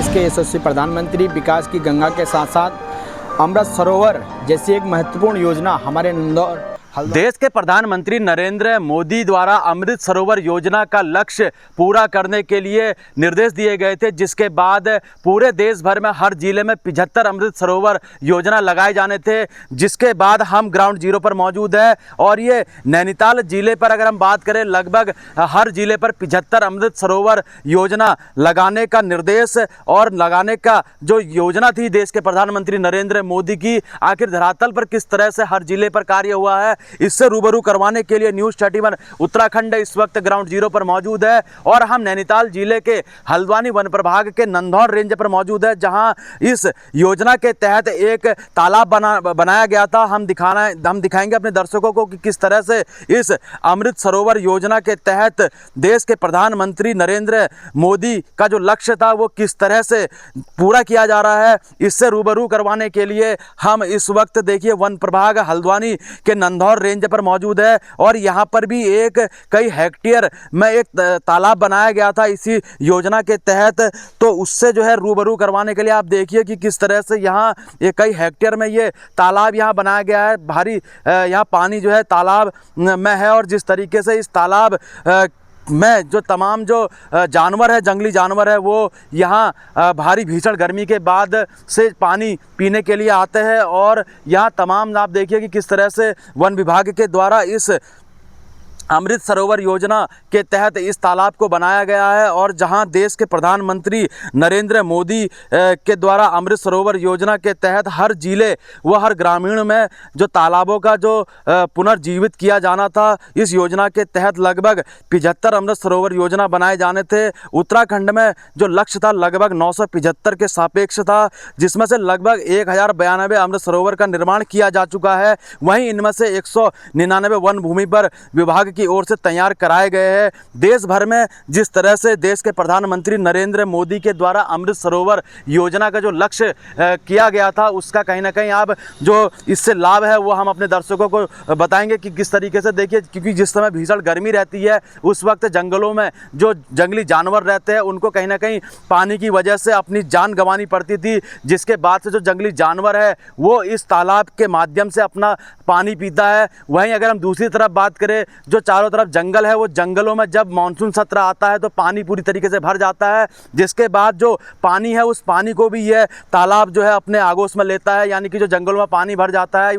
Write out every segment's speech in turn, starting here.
देश के यशस्वी प्रधानमंत्री विकास की गंगा के साथ साथ अमृत सरोवर जैसी एक महत्वपूर्ण योजना हमारे इंदौर देश के प्रधानमंत्री नरेंद्र मोदी द्वारा अमृत सरोवर योजना का लक्ष्य पूरा करने के लिए निर्देश दिए गए थे, जिसके बाद पूरे देश भर में हर जिले में 75 अमृत सरोवर योजना लगाए जाने थे। जिसके बाद हम ग्राउंड जीरो पर मौजूद है और ये नैनीताल जिले पर अगर हम बात करें, लगभग हर जिले पर 75 अमृत सरोवर योजना लगाने का निर्देश और लगाने का जो योजना थी देश के प्रधानमंत्री नरेंद्र मोदी की, आखिर धरातल पर किस तरह से हर जिले पर कार्य हुआ है, इससे रूबरू करवाने के लिए न्यूज़ 31 उत्तराखंड इस वक्त ग्राउंड जीरो पर मौजूद है। और हम नैनीताल जिले के हल्द्वानी वन प्रभाग के नंदौर रेंज पर मौजूद है, जहां इस योजना के तहत एक तालाब बनाया गया था। हम दिखाएंगे अपने दर्शकों को कि किस तरह से इस अमृत सरोवर योजना के तहत देश के प्रधानमंत्री नरेंद्र मोदी का जो लक्ष्य था वो किस तरह से पूरा किया जा रहा है। इससे रूबरू करवाने के लिए हम इस वक्त देखिए वन प्रभाग हल्द्वानी के नंदौर रेंज पर मौजूद है और यहाँ पर भी एक कई हेक्टेयर में एक तालाब बनाया गया था इसी योजना के तहत। तो उससे जो है रूबरू करवाने के लिए आप देखिए कि किस तरह से यहाँ कई हेक्टेयर में ये तालाब यहाँ बनाया गया है। भारी यहाँ पानी जो है तालाब में है और जिस तरीके से इस तालाब में जो तमाम जो जानवर है, जंगली जानवर है, वो यहाँ भारी भीषण गर्मी के बाद से पानी पीने के लिए आते हैं। और यहाँ तमाम आप देखिए कि किस तरह से वन विभाग के द्वारा इस अमृत सरोवर योजना के तहत इस तालाब को बनाया गया है। और जहां देश के प्रधानमंत्री नरेंद्र मोदी के द्वारा अमृत सरोवर योजना के तहत हर जिले व हर ग्रामीण में जो तालाबों का जो पुनर्जीवित किया जाना था, इस योजना के तहत लगभग 75 अमृत सरोवर योजना बनाए जाने थे। उत्तराखंड में जो लक्ष्य था लगभग 975 के सापेक्ष था, जिसमें से लगभग 1092 अमृत सरोवर का निर्माण किया जा चुका है। वहीं इनमें से 199 वन भूमि पर विभाग की ओर से तैयार कराए गए हैं। देश भर में जिस तरह से देश के प्रधानमंत्री नरेंद्र मोदी के द्वारा अमृत सरोवर योजना का जो लक्ष्य किया गया था, उसका कहीं ना कहीं अब जो इससे लाभ है वो हम अपने दर्शकों को बताएंगे कि किस तरीके से। देखिए, क्योंकि जिस समय भीषण गर्मी रहती है उस वक्त जंगलों में जो जंगली जानवर रहते हैं उनको कहीं ना कहीं पानी की वजह से अपनी जान गंवानी पड़ती थी, जिसके बाद से जो जंगली जानवर है वो इस तालाब के माध्यम से अपना पानी पीता है। वहीं अगर हम दूसरी तरफ बात करें, जो चारों तरफ जंगल है, वो जंगलों में जब मानसून सत्र आता है तो पानी पूरी तरीके से भर जाता है, जिसके बाद जो पानी है उस पानी को भी यह तालाब जो है अपने आगोश में लेता है। यानी कि जो जंगलों में पानी भर जाता है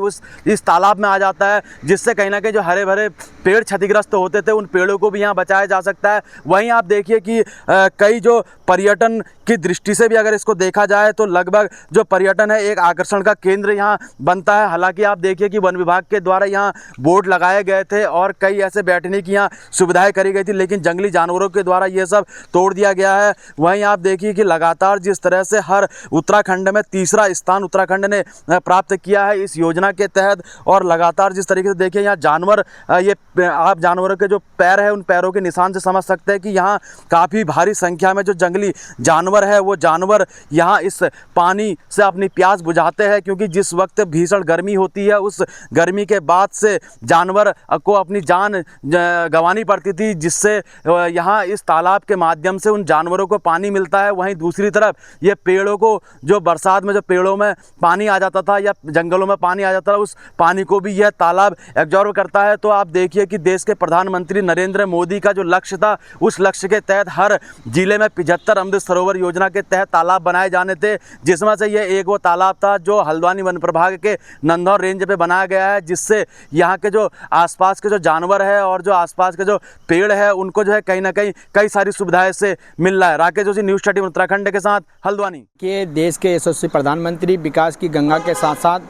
इस तालाब में आ जाता है, जिससे कहीं ना कहीं जो हरे भरे पेड़ क्षतिग्रस्त होते थे उन पेड़ों को भी यहाँ बचाया जा सकता है। वहीं आप देखिए कि कई जो पर्यटन की दृष्टि से भी अगर इसको देखा जाए तो लगभग जो पर्यटन है एक आकर्षण का केंद्र यहाँ बनता है। हालांकि आप देखिए कि वन विभाग के द्वारा यहाँ बोर्ड लगाए गए थे और कई ऐसे बैठने की यहाँ सुविधाएं करी गई थी, लेकिन जंगली जानवरों के द्वारा ये सब तोड़ दिया गया है। वहीं आप देखिए कि लगातार जिस तरह से हर उत्तराखंड में तीसरा स्थान उत्तराखंड ने प्राप्त किया है इस योजना के तहत। और लगातार जिस तरीके से देखिए यहाँ जानवर, ये आप जानवरों के जो पैर है उन पैरों के निशान से समझ सकते हैं कि यहाँ काफ़ी भारी संख्या में जो जंगली जानवर है वो जानवर यहाँ इस पानी से अपनी प्यास बुझाते हैं। क्योंकि जिस वक्त भीषण गर्मी होती है उस गर्मी के बाद से जानवर को अपनी जान गंवानी पड़ती थी, जिससे यहाँ इस तालाब के माध्यम से उन जानवरों को पानी मिलता है। वहीं दूसरी तरफ ये पेड़ों को, जो बरसात में जो पेड़ों में पानी आ जाता था या जंगलों में पानी आ जाता था, उस पानी को भी यह तालाब एब्जॉर्ब करता है। तो आप देखिए कि देश के प्रधानमंत्री नरेंद्र मोदी का जो लक्ष्य था उस लक्ष्य के तहत हर जिले में 75 अमृत सरोवर योजना के तहत तालाब बनाए जाने थे, जिसमें से ये एक वो तालाब था जो हल्द्वानी वन प्रभाग के नंदौर रेंज पे बनाया गया है, जिससे यहाँ के जो आसपास के जो जानवर है और जो आसपास के जो पेड़ है उनको जो है कहीं ना कहीं कई सारी सुविधाएं से मिल रहा है। राकेश जोशी, न्यूज़ 31 उत्तराखंड के साथ हल्द्वानी। के देश के यशस्वी प्रधानमंत्री विकास की गंगा के साथ साथ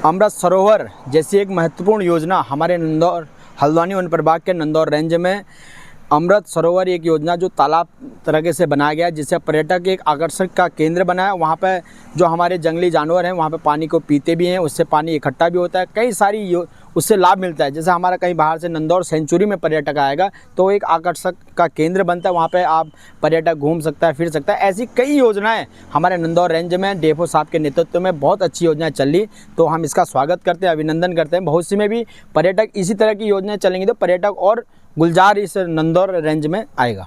अमृत सरोवर जैसी एक महत्वपूर्ण योजना हमारे नंदौर हल्द्वानी वन प्रभाग के नंदौर रेंज में अमृत सरोवर एक योजना जो तालाब तरीके से बनाया गया है, जिससे पर्यटक एक आकर्षण का केंद्र बना है। वहाँ पे जो हमारे जंगली जानवर हैं वहाँ पे पानी को पीते भी हैं, उससे पानी इकट्ठा भी होता है, कई सारी उससे लाभ मिलता है। जैसे हमारा कहीं बाहर से नंदौर सेंचुरी में पर्यटक आएगा तो एक आकर्षक का केंद्र बनता है, वहाँ पे आप पर्यटक घूम सकता है, फिर सकता है। ऐसी कई योजनाएं हमारे नंदौर रेंज में डेफो साहब के नेतृत्व में बहुत अच्छी योजनाएं चल रही, तो हम इसका स्वागत करते हैं, अभिनंदन करते हैं। भविष्य में भी पर्यटक इसी तरह की योजनाएं चलेंगी तो पर्यटक और गुलजार इस नंदौर रेंज में आएगा।